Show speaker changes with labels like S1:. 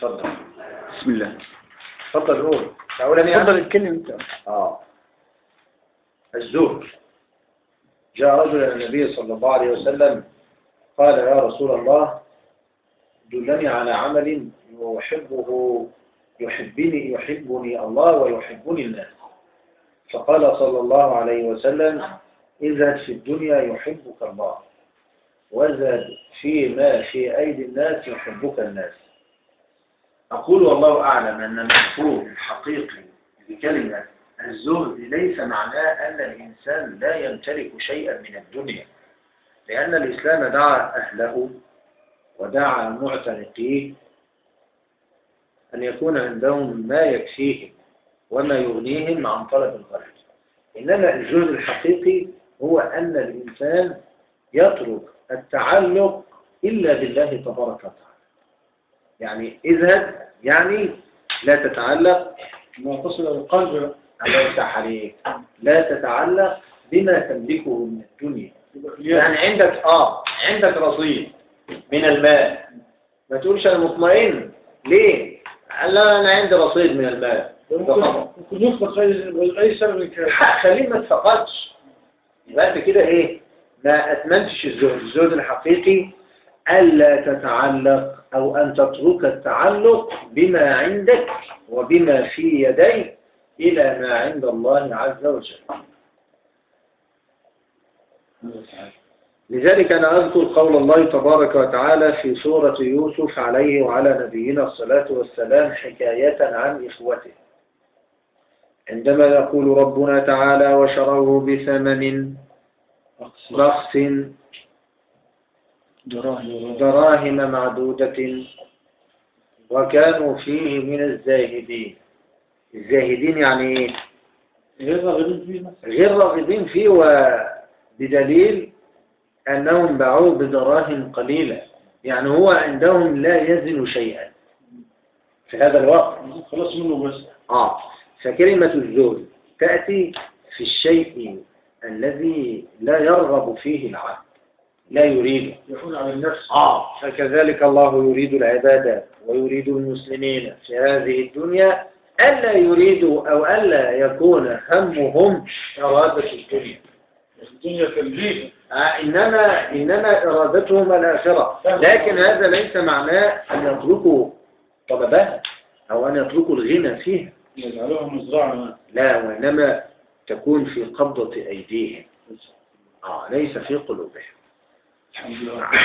S1: اتفضل.
S2: بسم الله.
S1: اتفضل قول. أولا
S2: اتفضل اتكلم انت.
S1: الزهد. جاء رجل إلى النبي صلى الله عليه وسلم قال يا رسول الله دلني على عمل يحبني الله ويحبني الناس. فقال صلى الله عليه وسلم ازهد في الدنيا يحبك الله وازهد فيما في أيدي الناس يحبك الناس. أقول والله أعلم أن المفهوم الحقيقي لكلمة الزهد ليس معناه أن الإنسان لا يمتلك شيئا من الدنيا، لأن الإسلام دعا أهله ودعا معتنقيه أن يكون عندهم ما يكفيهم وما يغنيهم عن طلب الغير. إنما الزهد الحقيقي هو أن الإنسان يترك التعلق إلا بالله تبارك وتعالى. يعني ازهد يعني لا تتعلق
S2: ما تصل القلب.
S1: الله يفتح عليك، لا تتعلق بما تملكه من الدنيا. يعني عندك رصيد من المال، ما تقولش انا مطمئن ليه؟ لا انا عندي رصيد من المال،
S2: ممكن يفقد اي سبب كان.
S1: خليه ما تفقدش. يبقى انت كده ايه؟ ما اتممتش الزهد. الزهد الحقيقي الا تتعلق او ان تترك التعلق بما عندك وبما في يديك الى ما عند الله عز وجل. لذلك أنا أذكر قول الله تبارك وتعالى في سورة يوسف عليه وعلى نبينا الصلاة والسلام حكاية عن إخوته، عندما يقول ربنا تعالى وشروه بثمن بخس دراهم معدودة وكانوا فيه من الزاهدين. الزاهدين يعني إيه؟ غير راغبين فيه، وبدليل أنهم باعوه بدراهم قليلة، يعني هو عندهم لا يزن شيئا في هذا الوقت،
S2: خلاص منه بس.
S1: فكلمة الزهد تأتي في الشيء الذي لا يرغب فيه العبد، لا يريده،
S2: يحول على النفس.
S1: فكذلك الله يريد العبادة ويريد المسلمين في هذه الدنيا ألا يريدوا أو ألا يكون همهم إرادة الدنيا.
S2: الدنيا تنزيه.
S1: إنما إرادتهم الآخرة، لكن هذا ليس معناه أن يتركوا طلبها أو أن يتركوا الغنى فيها،
S2: يجعلوها مزرعة.
S1: لا، وإنما تكون في قبضة أيديهم، ليس في قلوبهم.
S2: الحمد لله.